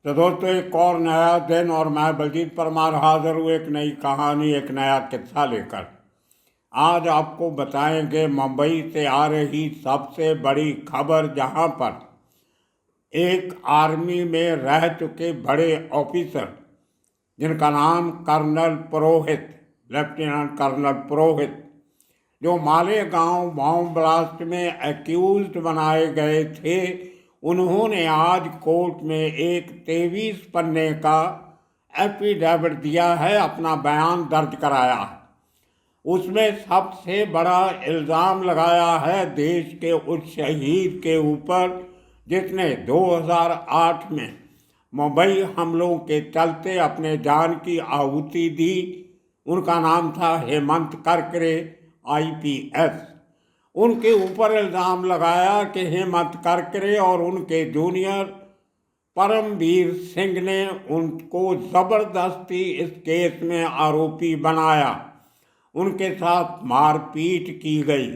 तो दोस्तों, एक और नया दिन और मैं बलजीत परमार हाजिर हूँ एक नई कहानी, एक नया किस्सा लेकर। आज आपको बताएंगे मुंबई से आ रही सबसे बड़ी खबर, जहाँ पर एक आर्मी में रह चुके बड़े ऑफिसर, जिनका नाम कर्नल पुरोहित, लेफ्टिनेंट कर्नल पुरोहित, जो मालेगांव बॉम्ब ब्लास्ट में एक्यूज्ड बनाए गए थे, उन्होंने आज कोर्ट में एक 23 पन्ने का एफिडेविट दिया है, अपना बयान दर्ज कराया है। उसमें सबसे बड़ा इल्ज़ाम लगाया है देश के उस शहीद के ऊपर जिसने 2008 में मुंबई हमलों के चलते अपने जान की आहुति दी। उनका नाम था हेमंत करकरे, IPS। उनके ऊपर इल्ज़ाम लगाया कि हेमंत करकरे और उनके जूनियर परमवीर सिंह ने उनको ज़बरदस्ती इस केस में आरोपी बनाया। उनके साथ मारपीट की गई,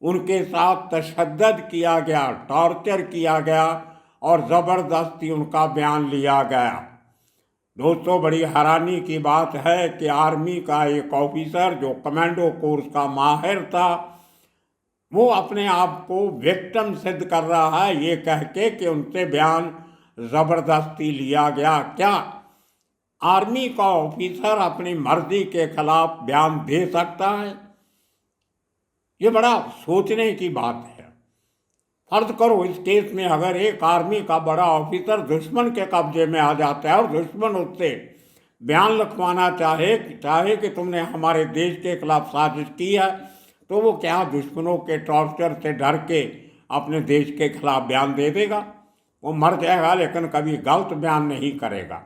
उनके साथ तशद्दुद किया गया, टॉर्चर किया गया और ज़बरदस्ती उनका बयान लिया गया। दोस्तों, बड़ी हैरानी की बात है कि आर्मी का एक ऑफिसर जो कमांडो कोर्स का माहिर था, वो अपने आप को विक्टिम सिद्ध कर रहा है ये कह के कि उनसे बयान ज़बरदस्ती लिया गया। क्या आर्मी का ऑफिसर अपनी मर्जी के खिलाफ बयान दे सकता है? ये बड़ा सोचने की बात है। फर्ज करो इस केस में अगर एक आर्मी का बड़ा ऑफिसर दुश्मन के कब्जे में आ जाता है और दुश्मन उससे बयान लिखवाना चाहे कि तुमने हमारे देश के खिलाफ साजिश की है, तो वो क्या दुश्मनों के टॉर्चर से डर के अपने देश के खिलाफ बयान दे देगा? वो मर जाएगा लेकिन कभी गलत बयान नहीं करेगा।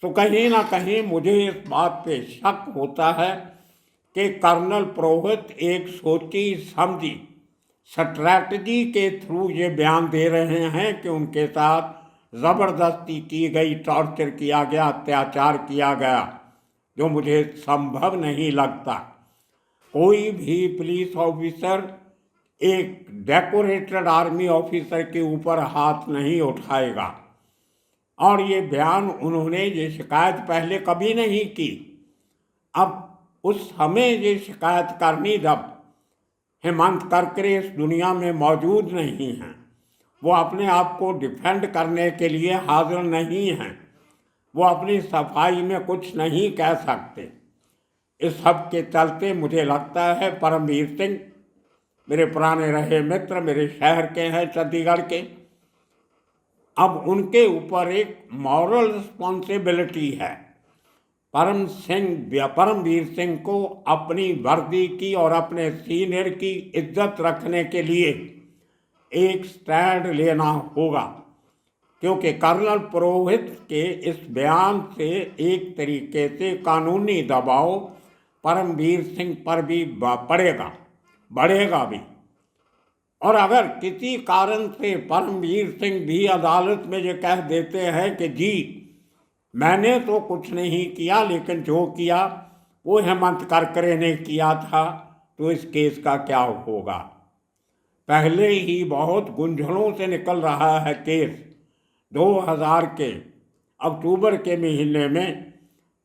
तो कहीं ना कहीं मुझे इस बात पे शक होता है कि कर्नल पुरोहित एक सोची समझी स्ट्रैटेजी के थ्रू ये बयान दे रहे हैं कि उनके साथ ज़बरदस्ती की गई, टॉर्चर किया गया, अत्याचार किया गया, जो मुझे संभव नहीं लगता। कोई भी पुलिस ऑफिसर एक डेकोरेटेड आर्मी ऑफिसर के ऊपर हाथ नहीं उठाएगा। और ये बयान उन्होंने, ये शिकायत पहले कभी नहीं की। अब उस समय ये शिकायत करनी जब हेमंत करकरे इस दुनिया में मौजूद नहीं हैं, वो अपने आप को डिफेंड करने के लिए हाजिर नहीं हैं, वो अपनी सफाई में कुछ नहीं कह सकते। इस सब के चलते मुझे लगता है परमवीर सिंह, मेरे पुराने रहे मित्र, मेरे शहर के हैं, चंडीगढ़ के, अब उनके ऊपर एक मॉरल रिस्पॉन्सिबिलिटी है। परमवीर सिंह को अपनी वर्दी की और अपने सीनियर की इज्जत रखने के लिए एक स्टैंड लेना होगा, क्योंकि कर्नल पुरोहित के इस बयान से एक तरीके से कानूनी दबाव परमवीर सिंह पर भी पड़ेगा, बढ़ेगा भी। और अगर किसी कारण से परमवीर सिंह भी अदालत में ये कह देते हैं कि जी मैंने तो कुछ नहीं किया, लेकिन जो किया वो हेमंत करकरे ने किया था, तो इस केस का क्या होगा? पहले ही बहुत गुंझलों से निकल रहा है केस। 2000 के अक्टूबर के महीने में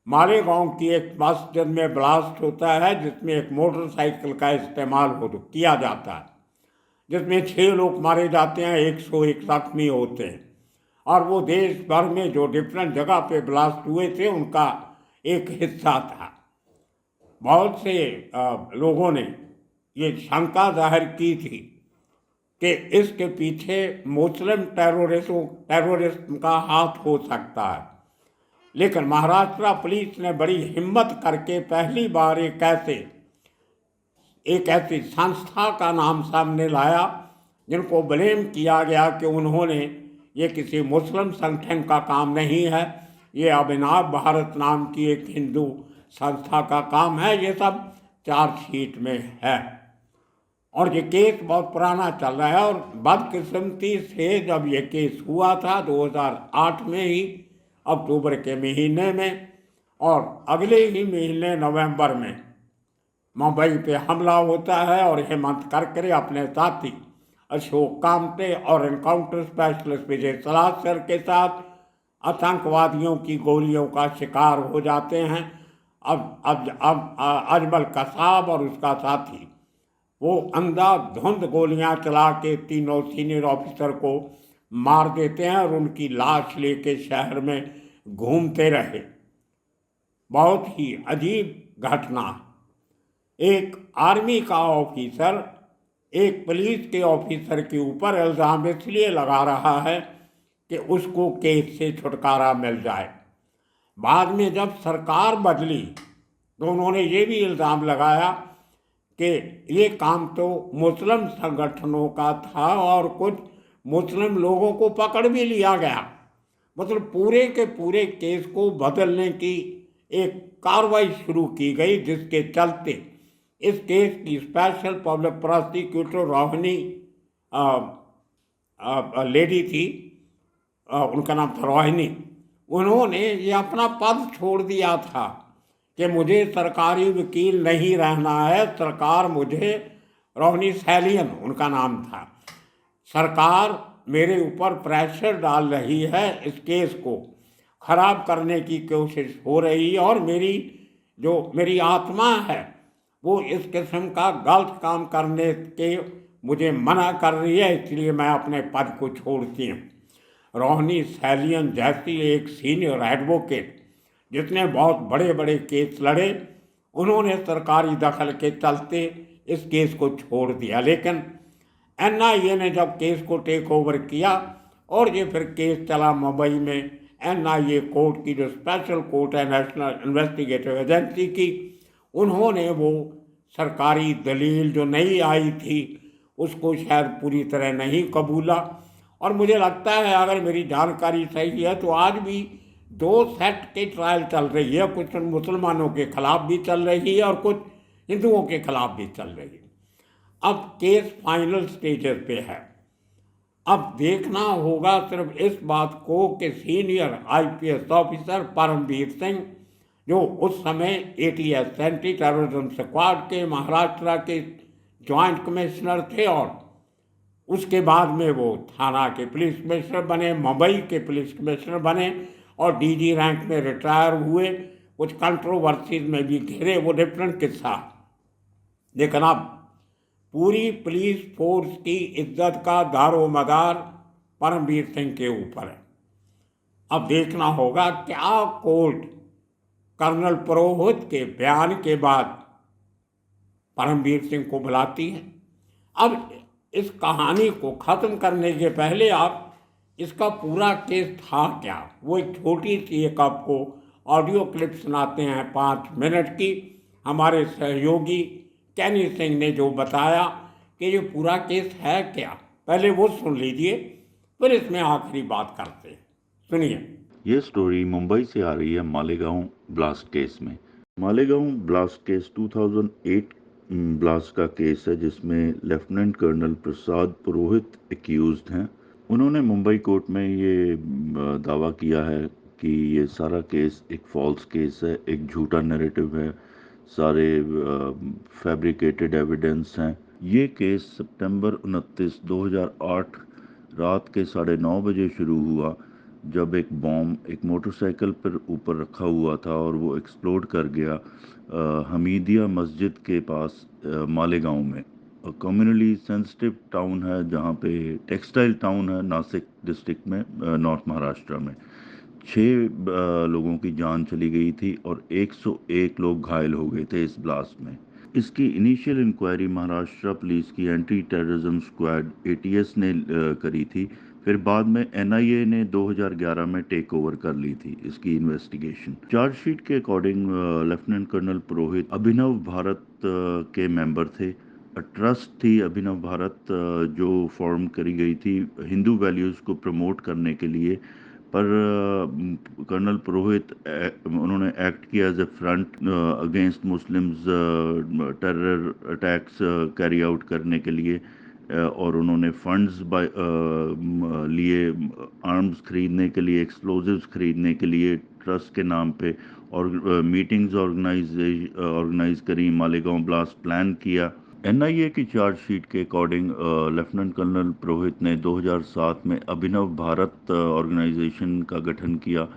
मालेगांव की एक मस्जिद में ब्लास्ट होता है, जिसमें एक मोटरसाइकिल का इस्तेमाल किया जाता है, जिसमें 6 लोग मारे जाते हैं, 101 जख्मी होते हैं। और वो देश भर में जो डिफरेंट जगह पे ब्लास्ट हुए थे उनका एक हिस्सा था। बहुत से लोगों ने ये शंका जाहिर की थी कि इसके पीछे मुस्लिम टेररिज्म का हाथ हो सकता है, लेकिन महाराष्ट्र पुलिस ने बड़ी हिम्मत करके पहली बार एक ऐसी संस्था का नाम सामने लाया जिनको ब्लेम किया गया कि उन्होंने, ये किसी मुस्लिम संगठन का काम नहीं है, ये अभिनव भारत नाम की एक हिंदू संस्था का काम है। ये सब चार्जशीट में है और ये केस बहुत पुराना चल रहा है। और बदकिस्मती से जब ये केस हुआ था 2008 में ही, अक्टूबर के महीने में, और अगले ही महीने नवंबर में मुंबई पे हमला होता है और हेमंत करकरे अपने साथी अशोक कामते और एनकाउंटर स्पेशलिस्ट विजय सलासर के साथ आतंकवादियों की गोलियों का शिकार हो जाते हैं। अब अजमल कसाब और उसका साथी वो अंधाधुंध गोलियां चला के तीनों सीनियर ऑफिसर को मार देते हैं और उनकी लाश लेके शहर में घूमते रहे। बहुत ही अजीब घटना। एक आर्मी का ऑफिसर एक पुलिस के ऑफिसर के ऊपर इल्ज़ाम इसलिए लगा रहा है कि उसको केस से छुटकारा मिल जाए। बाद में जब सरकार बदली तो उन्होंने ये भी इल्ज़ाम लगाया कि ये काम तो मुस्लिम संगठनों का था और कुछ मुस्लिम लोगों को पकड़ भी लिया गया। मतलब पूरे के पूरे केस को बदलने की एक कार्रवाई शुरू की गई, जिसके चलते इस केस की special public prosecutor Rohini lady थी, उनका नाम था रोहिणी। उन्होंने ये अपना पद छोड़ दिया था कि मुझे सरकारी वकील नहीं रहना है। सरकार मुझे, रोहिणी सैलियन उनका नाम था, सरकार मेरे ऊपर प्रेशर डाल रही है, इस केस को खराब करने की कोशिश हो रही है और मेरी आत्मा है वो इस किस्म का गलत काम करने के मुझे मना कर रही है, इसलिए मैं अपने पद को छोड़ती हूँ। रोहिणी सैलियन जैसी एक सीनियर एडवोकेट जिसने बहुत बड़े बड़े केस लड़े, उन्होंने सरकारी दखल के चलते इस केस को छोड़ दिया। लेकिन एनआईए ने जब केस को टेक ओवर किया और ये फिर केस चला मुंबई में, एनआईए कोर्ट की जो स्पेशल कोर्ट है नेशनल इन्वेस्टिगेटिव एजेंसी की, उन्होंने वो सरकारी दलील जो नई आई थी उसको शायद पूरी तरह नहीं कबूला। और मुझे लगता है अगर मेरी जानकारी सही है तो आज भी 2 सेट की ट्रायल चल रही है, कुछ मुसलमानों के खिलाफ भी चल रही है और कुछ हिंदुओं के खिलाफ भी चल रही है। अब केस फाइनल स्टेजेस पे है। अब देखना होगा सिर्फ इस बात को कि senior IPS officer Paramvir Singh, जो उस समय एटीएस एंटी टेररिज्म स्क्वाड के महाराष्ट्र के जॉइंट कमिश्नर थे और उसके बाद में वो थाना के पुलिस कमिश्नर बने, मुंबई के पुलिस कमिश्नर बने और डीजी रैंक में रिटायर हुए, कुछ कंट्रोवर्सीज में भी घिरे, वो डिफरेंट किस्सा। लेकिन अब पूरी पुलिस फोर्स की इज्जत का दारोमदार परमवीर सिंह के ऊपर है। अब देखना होगा क्या कोर्ट कर्नल पुरोहित के बयान के बाद परमवीर सिंह को बुलाती है। अब इस कहानी को ख़त्म करने के पहले आप इसका पूरा केस था क्या, वो एक छोटी सी एक आपको ऑडियो क्लिप सुनाते हैं 5 मिनट की। हमारे सहयोगी कैनी सिंह ने जो बताया कि ये पूरा केस है क्या, पहले वो सुन लीजिए, फिर इसमें आखिरी बात करते हैं। सुनिए। ये स्टोरी मुंबई से आ रही है मालेगांव ब्लास्ट केस में। मालेगांव ब्लास्ट केस 2008 ब्लास्ट का केस है जिसमें lieutenant colonel Prasad Purohit accused हैं। उन्होंने मुंबई कोर्ट में ये दावा किया है कि ये सारा केस एक फॉल्स केस है, एक झूठा नैरेटिव है, सारे फैब्रिकेटेड एविडेंस हैं। ये केस सितंबर 29, 2008 रात के 9:30 बजे शुरू हुआ जब एक बॉम्ब एक मोटरसाइकिल पर ऊपर रखा हुआ था और वो एक्सप्लोड कर गया हमीदिया मस्जिद के पास मालेगांव में। कम्युनली सेंसिटिव टाउन है जहाँ पे टेक्सटाइल टाउन है, नासिक डिस्ट्रिक्ट में, नॉर्थ महाराष्ट्र में। 6 लोगों की जान चली गई थी और 101 लोग घायल हो गए थे इस ब्लास्ट में। इसकी इनिशियल इंक्वायरी महाराष्ट्र पुलिस की एंटी टेररिज्म स्क्वाड एटीएस ने करी थी। फिर बाद में एनआईए ने 2011 में टेक ओवर कर ली थी इसकी इन्वेस्टिगेशन। चार्जशीट के अकॉर्डिंग लेफ्टिनेंट कर्नल पुरोहित अभिनव भारत के मेंबर थे। ट्रस्ट थी अभिनव भारत जो फॉर्म करी गई थी हिंदू वैल्यूज़ को प्रमोट करने के लिए, पर कर्नल पुरोहित उन्होंने एक्ट किया as a front against Muslims, terror attacks carry out करने के लिए, और उन्होंने फंड्स लिए आर्म्स खरीदने के लिए, एक्सप्लोजिव्स खरीदने के लिए ट्रस्ट के नाम पे, और मीटिंग्स ऑर्गेनाइज करी, मालेगांव ब्लास्ट प्लान किया। एनआईए की चार्जशीट के अकॉर्डिंग लेफ्टिनेंट कर्नल पुरोहित ने 2007 में अभिनव भारत ऑर्गेनाइजेशन का गठन किया,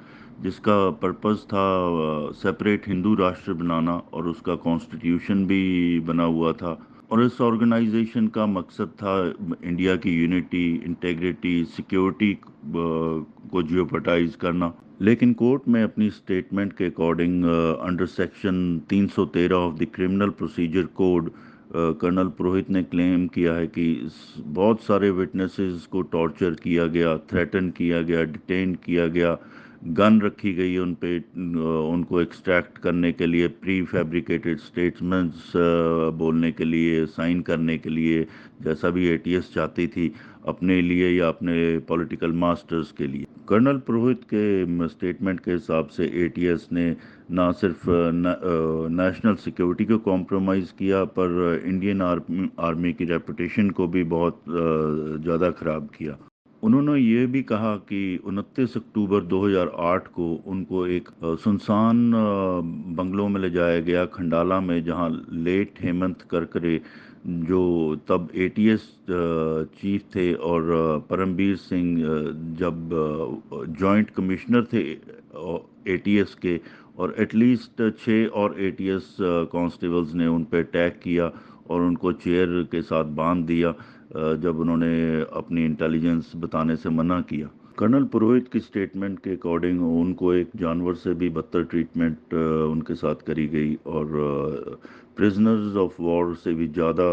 जिसका पर्पस था सेपरेट हिंदू राष्ट्र बनाना, और उसका कॉन्स्टिट्यूशन भी बना हुआ था। और इस ऑर्गेनाइजेशन का मकसद था इंडिया की यूनिटी, इंटेग्रिटी, सिक्योरिटी को जियोपर्टाइज करना। लेकिन कोर्ट में अपनी स्टेटमेंट के according under section 313 of the criminal procedure code colonel Purohit ने क्लेम किया है कि बहुत सारे विटनेसेस को टॉर्चर किया गया, थ्रेटन किया गया, डिटेन किया गया, गन रखी गई उन पे, उनको एक्सट्रैक्ट करने के लिए, प्री फैब्रिकेटेड स्टेटमेंट्स बोलने के लिए, साइन करने के लिए, जैसा भी एटीएस चाहती थी अपने लिए या अपने पॉलिटिकल मास्टर्स के लिए। कर्नल पुरोहित के स्टेटमेंट के हिसाब से एटीएस ने ना सिर्फ नेशनल सिक्योरिटी को कॉम्प्रोमाइज़ किया, पर इंडियन आर्मी की रेपुटेशन को भी बहुत ज़्यादा ख़राब किया। उन्होंने ये भी कहा कि 29 अक्टूबर 2008 को उनको एक सुनसान बंगलों में ले जाया गया खंडाला में, जहां लेट हेमंत करकरे, जो तब एटीएस चीफ थे, और परमबीर सिंह जब जॉइंट कमिश्नर थे एटीएस के, और एटलीस्ट 6 और एटीएस कांस्टेबल्स ने उन पर अटैक किया और उनको चेयर के साथ बांध दिया जब उन्होंने अपनी इंटेलिजेंस बताने से मना किया। कर्नल पुरोहित की स्टेटमेंट के अकॉर्डिंग उनको एक जानवर से भी बदतर ट्रीटमेंट उनके साथ करी गई, और प्रिजनर्स ऑफ वॉर से भी ज़्यादा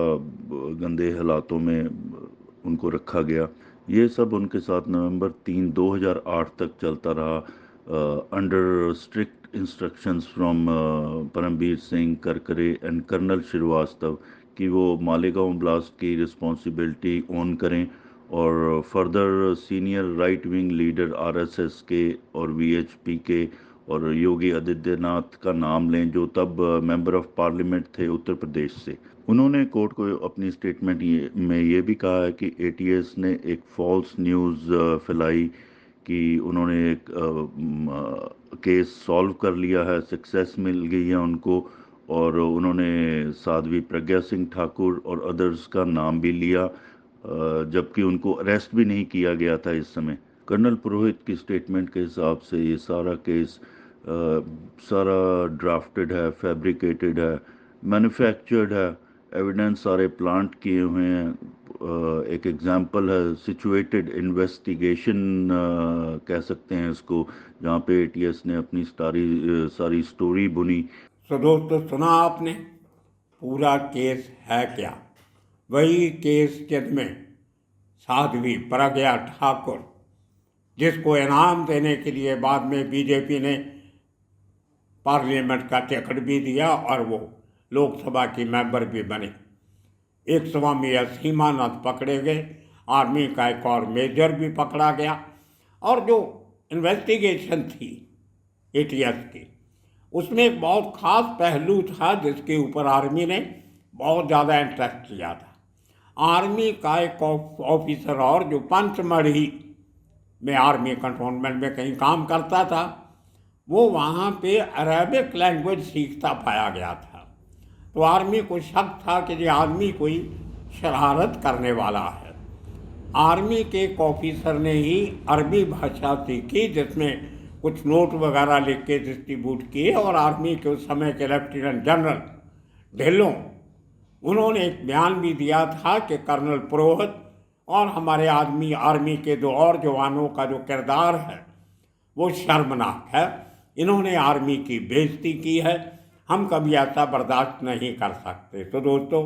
गंदे हालातों में उनको रखा गया। ये सब उनके साथ नवंबर 3, 2008 तक चलता रहा, under strict instructions from Parambir Singh Karkare and colonel Shrivastava कि वो मालेगांव ब्लास्ट की रिस्पॉन्सिबिलिटी ओन करें, और further senior right wing leader RSS के और वीएचपी के और योगी आदित्यनाथ का नाम लें, जो तब मेंबर ऑफ पार्लियामेंट थे उत्तर प्रदेश से। उन्होंने कोर्ट को अपनी स्टेटमेंट में ये भी कहा है कि एटीएस ने एक फॉल्स न्यूज़ फैलाई कि उन्होंने एक केस सॉल्व कर लिया है, सक्सेस मिल गई है उनको, और उन्होंने साध्वी प्रज्ञा सिंह ठाकुर और अदर्स का नाम भी लिया, जबकि उनको अरेस्ट भी नहीं किया गया था इस समय। कर्नल पुरोहित की स्टेटमेंट के हिसाब से ये सारा केस सारा ड्राफ्टेड है, फैब्रिकेटेड है, मैन्युफैक्चर्ड है, एविडेंस सारे प्लांट किए हुए हैं। एक एग्जांपल है सिचुएटेड इन्वेस्टिगेशन कह सकते हैं इसको, जहाँ पे एटीएस ने अपनी सारी स्टोरी बुनी। तो दोस्तों, सुना आपने पूरा केस है क्या? वही केस जिसमें साध्वी प्रज्ञा ठाकुर, जिसको इनाम देने के लिए बाद में बीजेपी ने पार्लियामेंट का टिकट भी दिया और वो लोकसभा की मेंबर भी बने, एक स्वामी असीमानंद पकड़े गए, आर्मी का एक और मेजर भी पकड़ा गया, और जो इन्वेस्टिगेशन थी एटीएस की, उसमें एक बहुत ख़ास पहलू था जिसके ऊपर आर्मी ने बहुत ज़्यादा इंटरेस्ट लिया था। आर्मी का एक ऑफिसर और जो पंचमढ़ी में आर्मी कंटोनमेंट में कहीं काम करता था, वो वहाँ पे अरेबिक लैंग्वेज सीखता पाया गया था। तो आर्मी को शक था कि ये आदमी कोई शरारत करने वाला है। आर्मी के एक ऑफिसर ने ही अरबी भाषा सीखी, जिसमें कुछ नोट वगैरह लिख के डिस्ट्रीब्यूट किए, और आर्मी के उस समय के लेफ्टिनेंट जनरल ढिल्लों, उन्होंने एक बयान भी दिया था कि कर्नल पुरोहित और हमारे आर्मी के दो और जवानों का जो किरदार है वो शर्मनाक है, इन्होंने आर्मी की बेइज्जती की है, हम कभी ऐसा बर्दाश्त नहीं कर सकते। तो दोस्तों,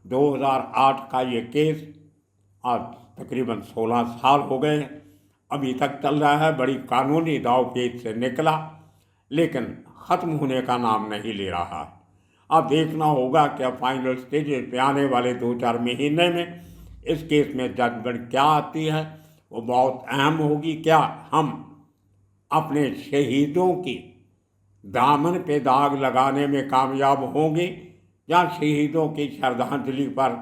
2008 का ये केस आज तकरीबन 16 साल हो गए हैं, अभी तक चल रहा है, बड़ी कानूनी दावपेच से निकला, लेकिन ख़त्म होने का नाम नहीं ले रहा। अब देखना होगा कि अब फाइनल स्टेज पे आने वाले 2-4 महीने में इस केस में जजमेंट क्या आती है, वो बहुत अहम होगी। क्या हम अपने शहीदों की दामन पे दाग लगाने में कामयाब होंगे, या शहीदों की श्रद्धांजलि पर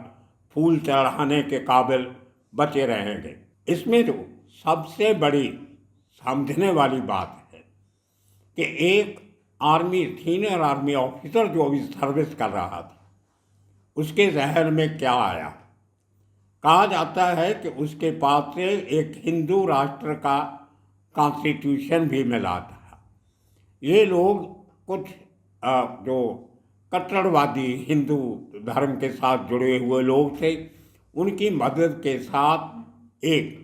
फूल चढ़ाने के काबिल बचे रहेंगे? इसमें जो सबसे बड़ी समझने वाली बात है कि एक सीनियर आर्मी ऑफिसर जो अभी सर्विस कर रहा था, उसके जहन में क्या आया। कहा जाता है कि उसके पास से एक हिंदू राष्ट्र का कॉन्स्टिट्यूशन भी मिला था। ये लोग कुछ जो कट्टरवादी हिंदू धर्म के साथ जुड़े हुए लोग थे, उनकी मदद के साथ एक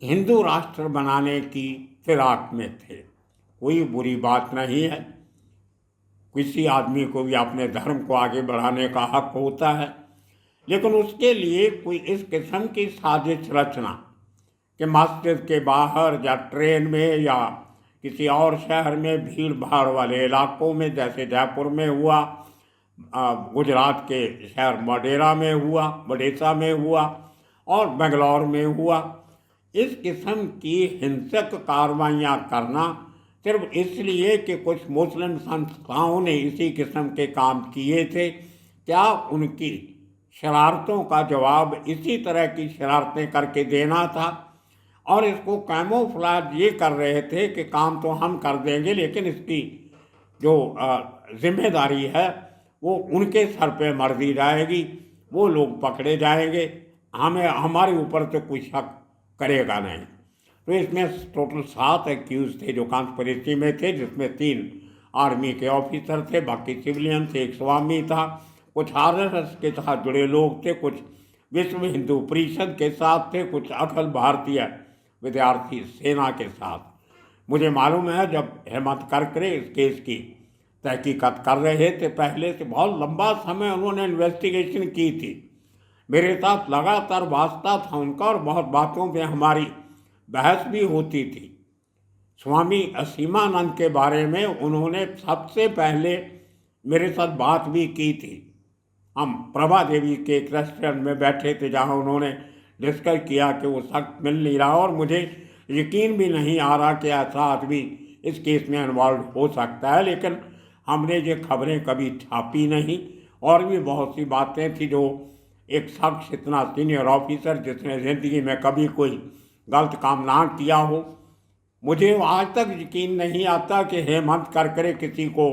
हिंदू राष्ट्र बनाने की फिराक में थे। कोई बुरी बात नहीं है, किसी आदमी को भी अपने धर्म को आगे बढ़ाने का हक होता है, लेकिन उसके लिए कोई इस किस्म की साजिश रचना कि मस्जिद के बाहर या ट्रेन में या किसी और शहर में भीड़ भाड़ वाले इलाकों में, जैसे जयपुर में हुआ, गुजरात के शहर मडेरा में हुआ, मडेसा में हुआ और बेंगलौर में हुआ, इस किस्म की हिंसक कार्रवाइयाँ करना सिर्फ इसलिए कि कुछ मुस्लिम संस्थाओं ने इसी किस्म के काम किए थे, क्या उनकी शरारतों का जवाब इसी तरह की शरारतें करके देना था? और इसको कैमोफ्लेज ये कर रहे थे कि काम तो हम कर देंगे, लेकिन इसकी जो जिम्मेदारी है वो उनके सर पे मर दी जाएगी, वो लोग पकड़े जाएंगे, हमें हमारे ऊपर तो कोई शक करेगा नहीं। तो इसमें टोटल 7 एक्यूज थे जो कॉन्स्पिरेसी में थे, जिसमें 3 आर्मी के ऑफिसर थे, बाकी सिविलियन थे, एक स्वामी था, कुछ आरएसएस के साथ जुड़े लोग थे, कुछ विश्व हिंदू परिषद के साथ थे, कुछ अखिल भारतीय विद्यार्थी सेना के साथ। मुझे मालूम है जब हेमंत करकरे इस केस की तहकीकात कर रहे थे, पहले से बहुत लंबा समय उन्होंने इन्वेस्टिगेशन की थी, मेरे साथ लगातार वास्ता था उनका और बहुत बातों पे हमारी बहस भी होती थी। स्वामी असीमानंद के बारे में उन्होंने सबसे पहले मेरे साथ बात भी की थी। हम प्रभा देवी के एक रेस्टोरेंट में बैठे थे जहाँ उन्होंने डिस्कस किया कि वो सख्त मिल नहीं रहा और मुझे यकीन भी नहीं आ रहा कि ऐसा आदमी इस केस में इन्वॉल्व हो सकता है, लेकिन हमने ये खबरें कभी छापी नहीं। और भी बहुत सी बातें थी जो एक शख्स इतना सीनियर ऑफिसर जिसने ज़िंदगी में कभी कोई गलत काम ना किया हो, मुझे आज तक यकीन नहीं आता कि हेमंत करकरे किसी को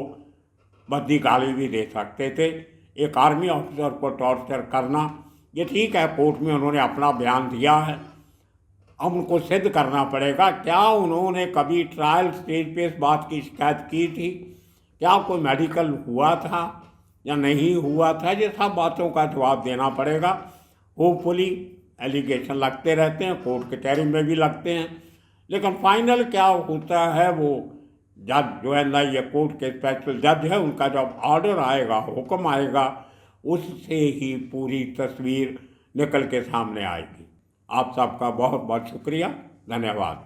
बद्दी गाली भी दे सकते थे। एक आर्मी ऑफिसर को टॉर्चर करना, ये ठीक है, कोर्ट में उन्होंने अपना बयान दिया है, अब उनको सिद्ध करना पड़ेगा क्या उन्होंने कभी ट्रायल स्टेज पे इस बात की शिकायत की थी, क्या कोई मेडिकल हुआ था या नहीं हुआ था, ये सब बातों का जवाब देना पड़ेगा। होपफुली एलिगेशन लगते रहते हैं, कोर्ट कचहरी में भी लगते हैं, लेकिन फाइनल क्या होता है वो जज जो है ना, ये कोर्ट के स्पेशल जज है, उनका जब ऑर्डर आएगा, हुक्म आएगा, उससे ही पूरी तस्वीर निकल के सामने आएगी। आप सबका बहुत बहुत शुक्रिया, धन्यवाद।